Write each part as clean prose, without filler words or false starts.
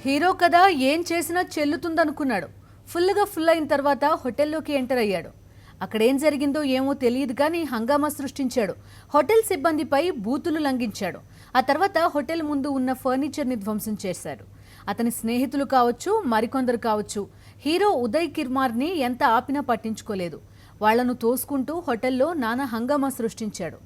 Hero కదా ఏం చేసినా చెల్లుతుందనుకున్నాడు. ఫుల్ అయిన తర్వాత హోటల్లోకి ఎంటర్ అయ్యాడు. అక్కడేం జరిగిందో ఏమో తెలియదు కానీ హంగామా సృష్టించాడు. హోటల్ సిబ్బందిపై బూతులు లంఘించాడు. ఆ తర్వాత హోటల్ ముందు ఉన్న ఫర్నిచర్ని ధ్వంసం చేశాడు. అతని స్నేహితులు కావచ్చు, మరికొందరు కావచ్చు, హీరో ఉదయ్ కుమార్ని ఎంత ఆపినా పట్టించుకోలేదు. వాళ్లను తోసుకుంటూ హోటల్లో నానా హంగామా సృష్టించాడు.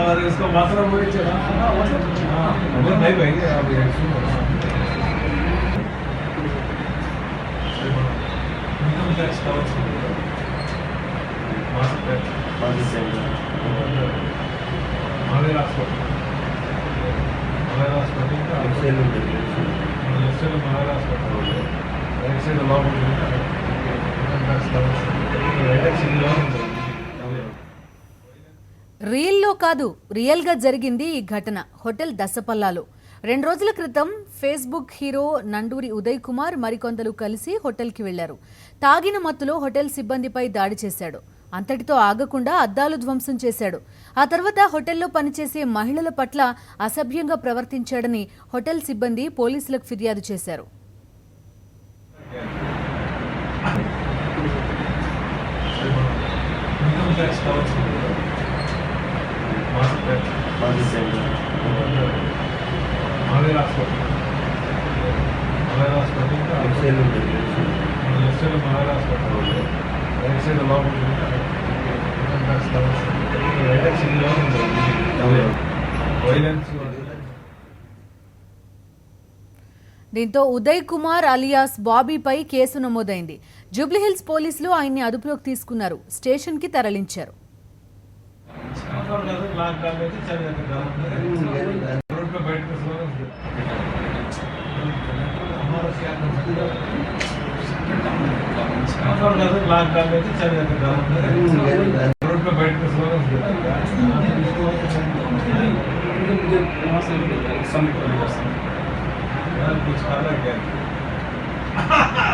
और इसको मात्रा बोले चला नहीं भाई आप इनकम टैक्स कवर महाराष्ट्र రీల్లో కాదు, రియల్గా జరిగింది ఈ ఘటన హోటల్ దసపల్లాలో. 2 రోజుల క్రితం ఫేస్బుక్ హీరో నండూరి ఉదయ్ కుమార్ మరికొందరు కలిసి హోటల్కి వెళ్లారు. తాగిన మత్తులో హోటల్ సిబ్బందిపై దాడి చేశాడు. అంతటితో ఆగకుండా అద్దాలు ధ్వంసం చేశాడు. ఆ తర్వాత హోటల్లో పనిచేసే మహిళల పట్ల అసభ్యంగా ప్రవర్తించాడని హోటల్ సిబ్బంది పోలీసులకు ఫిర్యాదు చేశారు. దీంతో ఉదయ్ కుమార్ అలియాస్ బాబీపై కేసు నమోదైంది. జూబ్లీహిల్స్ పోలీసులు ఆయన్ని అదుపులోకి తీసుకున్నారు. స్టేషన్ కి తరలించారు.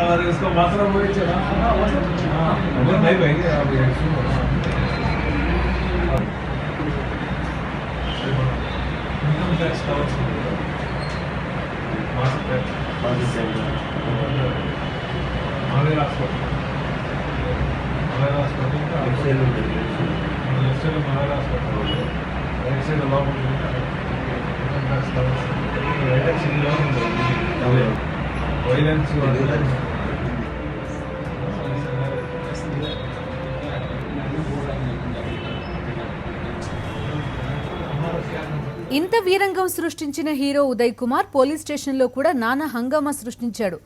और इसको मात्रा बोले चला नहीं भाई आप इनकम टैक्स कवर ఇంత వీరంగం సృష్టించిన హీరో ఉదయ్ కుమార్ పోలీస్ స్టేషన్లో కూడా నానా హంగామా సృష్టించాడు.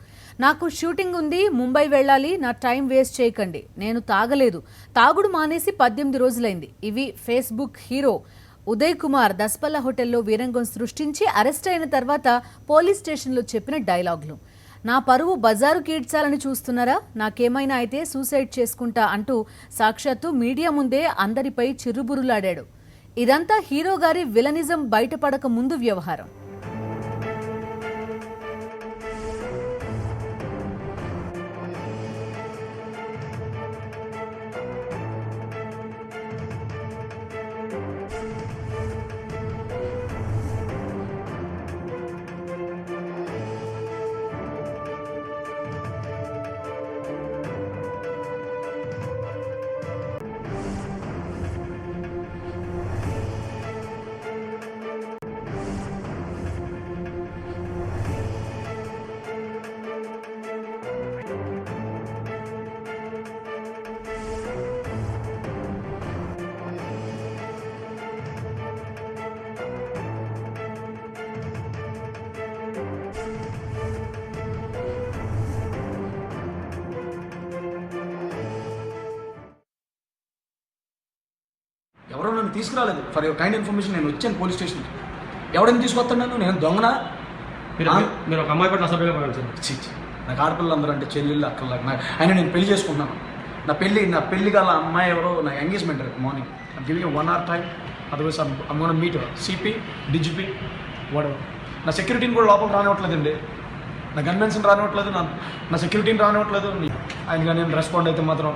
నాకు షూటింగ్ ఉంది, ముంబై వెళ్ళాలి, నా టైం వేస్ట్ చేయకండి, నేను తాగలేదు, తాగుడు మానేసి 18 రోజులైంది. ఇవి ఫేస్బుక్ హీరో ఉదయ్ కుమార్ దస్పల్లా హోటల్లో వీరంగం సృష్టించి అరెస్ట్ అయిన తర్వాత పోలీస్ స్టేషన్లో చెప్పిన డైలాగులు. నా పరువు బజారు కీడ్చాలని చూస్తున్నారా, నాకేమైనా అయితే సూసైడ్ చేసుకుంటా అంటూ సాక్షాత్తు మీడియా ముందే అందరిపై చిరుబురులాడాడు. ఇదంతా హీరో గారి విలనిజం బయటపడక ముందు వ్యవహారం. ఎవరో నన్ను తీసుకురాలేదు. ఫర్ యువర్ కైండ్ ఇన్ఫర్మేషన్ నేను వచ్చాను పోలీస్ స్టేషన్కి. ఎవరైనా తీసుకొస్తాను నన్ను? నేను దొంగనా? మీరు ఒక అమ్మాయి పట్ల అసభ్యంగా ప్రవర్తించారు. నాకు ఆడపిల్లలు అందరూ అంటే చెల్లెళ్ళు అక్కల ఆయన నేను పెళ్లి చేసుకుంటున్నాను. నా పెళ్లి గల అమ్మాయి ఎవరో నా engagement morning giving 1 hour time. Otherwise I'm gonna meet CP DGP వాడు. నా సెక్యూరిటీని కూడా లోపల రానివ్వట్లేదండి, నా గన్మెన్స్ని రానివ్వట్లేదు, నా సెక్యూరిటీని రానివ్వట్లేదు. ఆయనగా నేను రెస్పాండ్ అయితే మాత్రం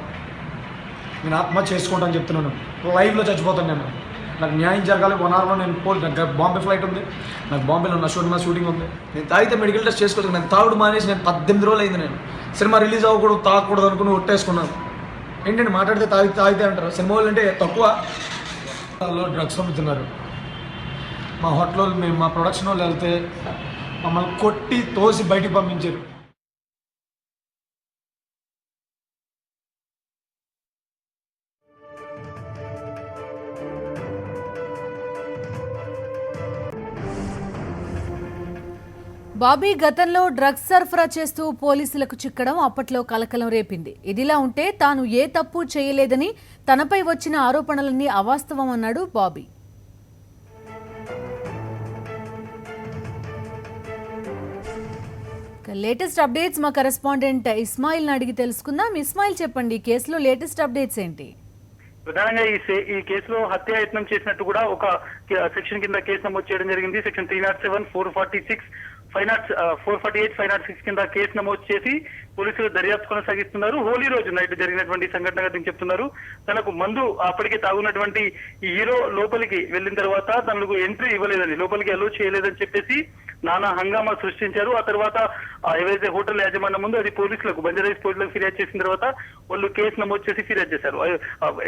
నేను ఆత్మహత్య చేసుకుంటాను చెప్తున్నాను. లైవ్లో చచ్చిపోతాను నేను. నాకు న్యాయం జరగాలి. 1 hourలో నేను నాకు బాంబే ఫ్లైట్ ఉంది, నాకు బాంబేలో నా షూటింగ్ ఉంది. నేను తాగితే మెడికల్ టెస్ట్ చేసుకోవచ్చు. నేను తాగుడు మానేసి నేను 18 రోజులు అయింది. నేను సినిమా రిలీజ్ అవ్వకూడదు, తాగకూడదు అనుకుని ఒట్టేసుకున్నాను. ఏంటంటే మాట్లాడితే తాగితే అంటారు. సినిమా వాళ్ళు అంటే తక్కువ డ్రగ్స్ అమ్ముతున్నారు. మా హోటల్లో మేము మా ప్రొడక్షన్ వాళ్ళు వెళ్తే మమ్మల్ని కొట్టి తోసి బయటికి పంపించారు. బాబీ గతంలో డ్రగ్స్ సరఫరా చేస్తూ పోలీసులకు చిక్కడం అప్పట్లో కలకలం రేపింది. ఇదిలా ఉంటే తాను ఏ తప్పు చేయలేదని తనపై వచ్చిన ఆరోపణలన్నీ అవాస్తవం అన్నాడు బాబీ. లేటెస్ట్ అప్డేట్స్ మా కరెస్పాండెంట్ ఇస్మాయిల్ని అడిగి తెలుసుకుందాం. ఇస్మాయిల్ చెప్పండి, కేసులో లేటెస్ట్ అప్డేట్స్ ఏంటి? ప్రధానంగా ఈ కేసులో హత్యాయత్నం చేసినట్టు కూడా ఒక సెక్షన్ కింద కేసు నమోదు చేయడం జరిగింది. సెక్షన్ 307, 446, 448, 506 కింద కేసు నమోదు చేసి పోలీసులు దర్యాప్తు కొనసాగిస్తున్నారు. హోలీ రోజు నైట్ జరిగినటువంటి సంఘటనగా చెప్తున్నారు. తనకు మందు అప్పటికే తాగున్నటువంటి ఈ హీరో లోపలికి వెళ్ళిన తర్వాత తనకు ఎంట్రీ ఇవ్వలేదని, లోపలికి అలో చేయలేదని చెప్పేసి నానా హంగామా సృష్టించారు. ఆ తర్వాత ఏవైతే హోటల్ యాజమాన్యం ముందు అది పోలీసులకు, బంజారాహిల్స్ పోలీసులకు ఫిర్యాదు చేసిన తర్వాత వాళ్ళు కేసు నమోదు చేసి ఫిర్యాదు చేశారు,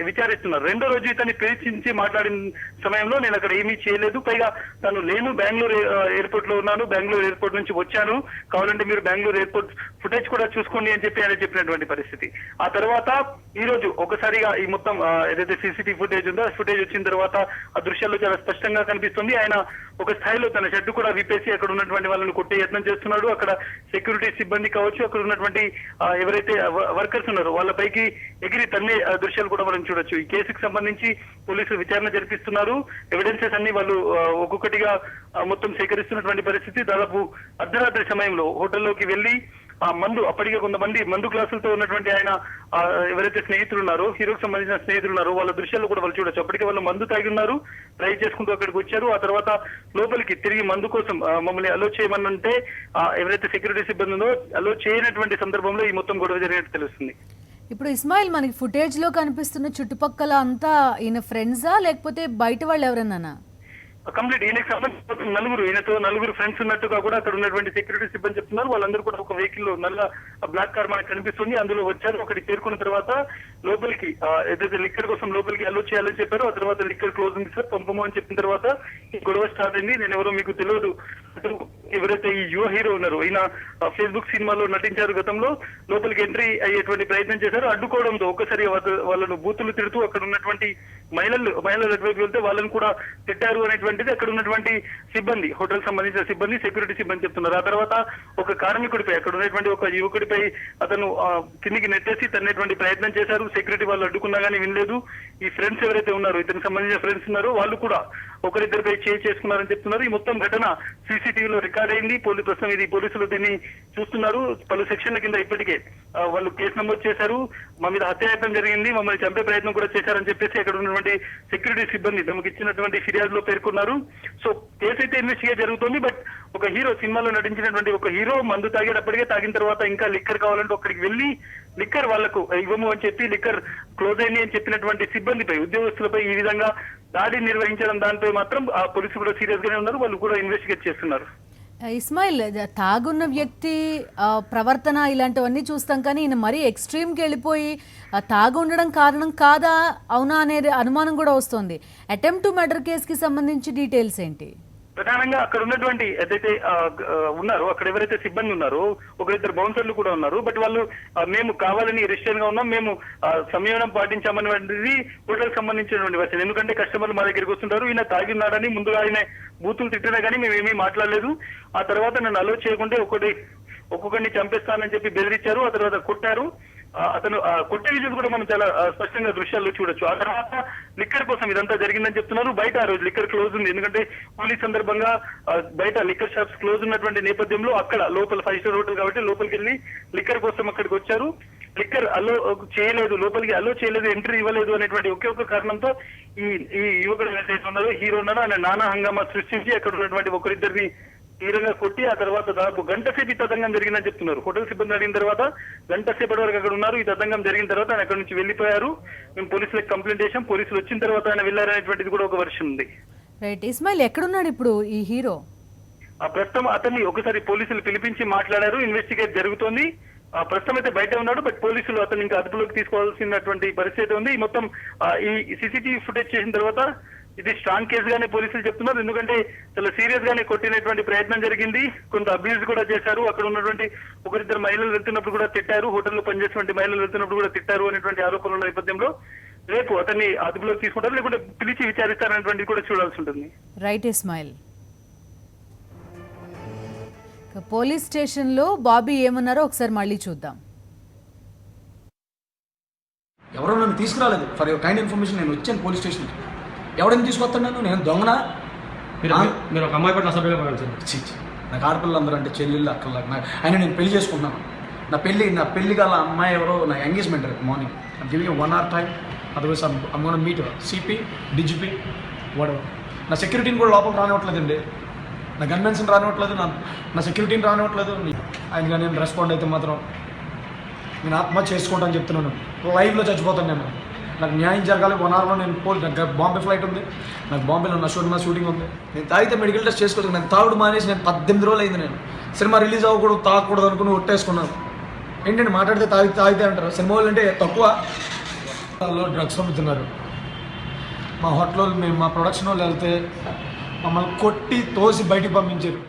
విచారిస్తున్నారు. రెండో రోజు ఇతన్ని పిలిచించి మాట్లాడిన సమయంలో నేను అక్కడ ఏమీ చేయలేదు, పైగా తను లేను, బెంగళూరు ఎయిర్పోర్ట్ లో ఉన్నాను, బెంగళూరు ఎయిర్పోర్ట్ నుంచి వచ్చాను, కావాలంటే మీరు బెంగళూరు ఎయిర్పోర్ట్ ఫుటేజ్ కూడా చూసుకోండి అని చెప్పి ఆయన చెప్పినటువంటి పరిస్థితి. ఆ తర్వాత ఈ రోజు ఒకసారిగా ఈ మొత్తం ఏదైతే సీసీటీవీ ఫుటేజ్ ఉందో ఆ ఫుటేజ్ వచ్చిన తర్వాత ఆ దృశ్యాల్లో చాలా స్పష్టంగా కనిపిస్తుంది. ఆయన ఒక స్థాయిలో తన షర్టు కూడా విప్పేసి అక్కడ ఉన్నటువంటి వాళ్ళని కొట్టే యత్నం చేస్తున్నాడు. అక్కడ సెక్యూరిటీ సిబ్బంది కావచ్చు, అక్కడ ఉన్నటువంటి ఎవరైతే వర్కర్స్ ఉన్నారో వాళ్ళపైకి ఎగిరి తన్నే దృశ్యాలు కూడా మనం చూడొచ్చు. ఈ కేసుకు సంబంధించి పోలీసులు విచారణ జరిపిస్తున్నారు. ఎవిడెన్సెస్ అన్ని వాళ్ళు ఒక్కొక్కటిగా మొత్తం సేకరిస్తున్నటువంటి పరిస్థితి. దాదాపు అర్ధరాత్రి సమయంలో హోటల్లోకి వెళ్లి ఆ మందు, అప్పటికే కొంతమంది మందు క్లాసులతో ఉన్నటువంటి ఆయన ఎవరైతే స్నేహితులు ఉన్నారో, హీరోకి సంబంధించిన స్నేహితులు ఉన్నారో వాళ్ళ దృశ్యాలు కూడా వాళ్ళు చూడొచ్చు. అప్పటికే వాళ్ళు మందు తాగి ఉన్నారు, డ్రైవ్ చేసుకుంటూ అక్కడికి వచ్చారు. ఆ తర్వాత లోపలికి తిరిగి మందు కోసం మమ్మల్ని అలో చేయమనంటే ఎవరైతే సెక్యూరిటీ సిబ్బంది ఉందో అలో చేయనటువంటి సందర్భంలో ఈ మొత్తం గొడవ జరిగినట్టు తెలుస్తుంది. ఇప్పుడు ఇస్మాయిల్, మనకి ఫుటేజ్ లో కనిపిస్తున్న చుట్టుపక్కల అంతా ఈయన ఫ్రెండ్సా లేకపోతే బయట వాళ్ళు ఎవరన్నా? కంప్లీట్ ఈయనకి సంబంధించిన ఈయనతో నలుగురు ఫ్రెండ్స్ ఉన్నట్టుగా కూడా అక్కడ ఉన్నటువంటి సెక్యూరిటీ సిబ్బంది చెప్తున్నారు. వాళ్ళందరూ కూడా ఒక వెహికల్ లో నల్ల బ్లాక్ కార్ మనకు కనిపిస్తుంది, అందులో వచ్చారు. అక్కడికి చేరుకున్న తర్వాత లోపలికి ఏదైతే లిక్కర్ కోసం లోపలికి అలో చేయాలని చెప్పారు. ఆ తర్వాత లిక్కర్ క్లోజ్ ఉంది సార్, పంపము అని చెప్పిన తర్వాత ఈ గొడవ స్టార్ట్ అయింది. నేను ఎవరో మీకు తెలియదు, ఎవరైతే ఈ యువ హీరో ఉన్నారో ఈయన ఫేస్బుక్ సినిమాలో నటించారు గతంలో, లోపలికి ఎంట్రీ అయ్యేటువంటి ప్రయత్నం చేశారు. అడ్డుకోవడంతో ఒక్కసారి వాళ్ళను బూతులు తిడుతూ అక్కడ ఉన్నటువంటి మహిళలు అటువైపు వెళ్తే వాళ్ళని కూడా తిట్టారు అనేటువంటిది అక్కడ ఉన్నటువంటి సిబ్బంది, హోటల్ సంబంధించిన సిబ్బంది, సెక్యూరిటీ సిబ్బంది చెప్తున్నారు. ఆ తర్వాత ఒక కార్మికుడిపై, అక్కడ ఉన్నటువంటి ఒక యువకుడిపై అతను కిందికి నెట్టేసి తన్నేటువంటి ప్రయత్నం చేశారు. సెక్యూరిటీ వాళ్ళు అడ్డుకున్నా కానీ వినలేదు. ఈ ఫ్రెండ్స్ ఎవరైతే ఉన్నారో, ఇతనికి సంబంధించిన ఫ్రెండ్స్ ఉన్నారో వాళ్ళు కూడా ఒకరిద్దరిపై చేసుకున్నారని చెప్తున్నారు. ఈ మొత్తం ఘటన సీసీటీవీలో రికార్డ్ అయింది. ప్రస్తుతం ఇది పోలీసులు దీన్ని చూస్తున్నారు. పలు సెక్షన్ల కింద ఇప్పటికే వాళ్ళు కేసు నమోదు చేశారు. మా మీద హత్యాయత్నం జరిగింది, మమ్మల్ని చంపే ప్రయత్నం కూడా చేశారని చెప్పేసి అక్కడ ఉన్నటువంటి సెక్యూరిటీ సిబ్బంది తమకు ఇచ్చినటువంటి ఫిర్యాదులో పేర్కొన్నారు. సో కేసు అయితే ఇన్వెస్టిగేట్ జరుగుతుంది. బట్ ఒక హీరో, సినిమాలో నటించినటువంటి ఒక హీరో మందు తాగేటప్పటికే, తాగిన తర్వాత ఇంకా లిక్కర్ కావాలంటే అక్కడికి వెళ్ళి లిక్కర్ వాళ్లకు ఇవ్వము అని చెప్పి లిక్కర్ క్లోజ్ అయింది అని చెప్పినటువంటి సిబ్బందిపై, ఉద్యోగస్తులపై ఈ విధంగా దాడి నిర్వహించడం, దానిపై మాత్రం ఆ పోలీసులు కూడా సీరియస్ గానే ఉన్నారు. వాళ్ళు కూడా ఇన్వెస్టిగేట్ చేస్తున్నారు. ఇస్మాయిల్, తాగున్న వ్యక్తి ప్రవర్తన ఇలాంటివన్నీ చూస్తాం, కానీ ఈయన మరీ ఎక్స్ట్రీమ్కి వెళ్ళిపోయి తాగు ఉండడం కారణం కాదా అవునా అనే అనుమానం కూడా వస్తుంది. అటెంప్ట్ టు మర్డర్ కేసుకి సంబంధించి డీటెయిల్స్ ఏంటి? ప్రధానంగా అక్కడ ఉన్నటువంటి ఏదైతే ఉన్నారో, అక్కడ ఎవరైతే సిబ్బంది ఉన్నారో ఒకరిద్దరు బౌన్సర్లు కూడా ఉన్నారు. బట్ వాళ్ళు మేము కావాలని రిజిస్టర్ గా ఉన్నాం, మేము సంయమనం పాటించామనేటువంటిది హోటల్ సంబంధించినటువంటి వర్షన్. ఎందుకంటే కస్టమర్లు మా దగ్గరికి వస్తుంటారు, ఈయన తాగి ఉన్నాడని ముందుగా ఆయన బూతులు తిట్టినా కానీ మేమేమీ మాట్లాడలేదు. ఆ తర్వాత నన్ను అలో చేయకుంటే ఒక్కొక్కరిని చంపేస్తానని చెప్పి బెదిరించారు. ఆ తర్వాత కొట్టారు. అతను కొట్టే విజువల్స్ కూడా మనం చాలా స్పష్టంగా దృశ్యాల్లో చూడొచ్చు. ఆ తర్వాత లిక్కర్ కోసం ఇదంతా జరిగిందని చెప్తున్నారు. బయట ఆ రోజు లిక్కర్ క్లోజ్ ఉంది, ఎందుకంటే హోలీ సందర్భంగా బయట లిక్కర్ షాప్స్ క్లోజ్ ఉన్నటువంటి నేపథ్యంలో అక్కడ లోపల 5 స్టార్ హోటల్ కాబట్టి లోపలికి వెళ్ళి లిక్కర్ కోసం అక్కడికి వచ్చారు. లిక్కర్ అలో చేయలేదు, లోపలికి అలో చేయలేదు, ఎంట్రీ ఇవ్వలేదు అనేటువంటి ఒకే ఒక కారణంతో ఈ యువకుడు ఏదైతే ఉన్నారో హీరో ఉన్నారో ఆయన నానా హంగామా సృష్టించి అక్కడ ఉన్నటువంటి ఒకరిద్దరిని తీవ్రంగా కొట్టి ఆ తర్వాత దాదాపు గంట సేపు ఈ తతంగం జరిగిందని చెప్తున్నారు. హోటల్ సిబ్బంది అడిగిన తర్వాత గంట సేపటి వరకు అక్కడ ఉన్నారు. ఈ తతంగం జరిగిన తర్వాత ఆయన అక్కడ నుంచి వెళ్లిపోయారు. మేము పోలీసులకు కంప్లైంట్ చేశాం, పోలీసులు వచ్చిన తర్వాత ఆయన వెళ్లారనేటువంటిది కూడా ఒక వర్షన్ ఉంది. రైట్, ఇస్మాయిల్ ఎక్కడున్నాడు ఇప్పుడు ఈ హీరో? ప్రస్తుతం అతన్ని ఒకసారి పోలీసులు పిలిపించి మాట్లాడారు, ఇన్వెస్టిగేట్ జరుగుతోంది. ప్రస్తుతం అయితే బయట ఉన్నాడు, బట్ పోలీసులు అతను ఇంకా అదుపులోకి తీసుకోవాల్సినటువంటి పరిస్థితి ఉంది. ఈ మొత్తం ఈ సీసీటీవీ ఫుటేజ్ చేసిన తర్వాత ఇది స్ట్రాంగ్ కేసు గానే పోలీసులు చెప్తున్నారు, ఎందుకంటే చాలా సీరియస్ గానే కొట్టినటువంటి ప్రయత్నం జరిగింది, కొంత అబ్యూజ్ కూడా చేశారు. అక్కడ ఉన్నటువంటి ఒకరిద్దరు మహిళలు వెళ్తున్నప్పుడు కూడా తిట్టారు, హోటల్లో పనిచేసినటువంటి మహిళలు వెళ్తున్నప్పుడు కూడా తిట్టారు అనేటువంటి ఆరోపణల నేపథ్యంలో రేపు అతన్ని అదుపులోకి తీసుకుంటారు, లేకుంటే పిలిచి విచారిస్తారనేటువంటిది కూడా చూడాల్సి ఉంటుంది. రైట్ ఇస్మాయిల్. పోలీస్ స్టేషన్లో బాబీ ఏమన్నారో ఒకసారి మళ్ళీ చూద్దాం. ఎవరో నన్ను తీసుకురాలేదు. ఫర్ యువర్ కైండ్ ఇన్ఫర్మేషన్ నేను వచ్చాను పోలీస్ స్టేషన్కి. ఎవడని తీసుకొస్తాను? నేను దొంగనా? మీరు ఒక అమ్మాయి పట్ల అసభ్యంగా పడాల్సింది. నాకు ఆడపిల్లలు అందరూ అంటే చెల్లెళ్ళు అక్కల ఆయన నేను పెళ్లి చేసుకుంటున్నాను. నా పెళ్లి గల అమ్మాయి ఎవరో నా ఎంగేజ్మెంట్ రేపు morning. I'm giving 1 hour time, otherwise I'm gonna meet CP DGP whatever. నా సెక్యూరిటీని కూడా లోపలికి రానివ్వట్లేదండి, నా గన్మెన్స్ని రానివ్వట్లేదు, నా సెక్యూరిటీని రానివ్వట్లేదు. ఆయనగా నేను రెస్పాండ్ అయితే మాత్రం నేను ఆత్మహత్య చేసుకుంటాను చెప్తున్నాను. లైవ్లో చచ్చిపోతాను నేను. నాకు న్యాయం జరగాలి. 1 hourలో నేను నాకు బాంబే ఫ్లైట్ ఉంది, నాకు బాంబేలో నా షూటింగ్ ఉంది. నేను తాగితే మెడికల్ టెస్ట్ చేసుకోలేదు. నాకు తాగుడు మానేసి నేను 18 రోజులు అయింది. నేను సినిమా రిలీజ్ అవ్వకూడదు, తాగకూడదు అనుకుని ఒట్టేసుకున్నాను. ఏంటంటే మాట్లాడితే తాగితే అంటారు. సినిమా వాళ్ళు అంటే తక్కువ డ్రగ్స్ అమ్ముతున్నారు. మా హోటల్లో మేము మా ప్రొడక్షన్ వాళ్ళు వెళ్తే మమ్మల్ని కొట్టి తోసి బయటికి పంపించారు.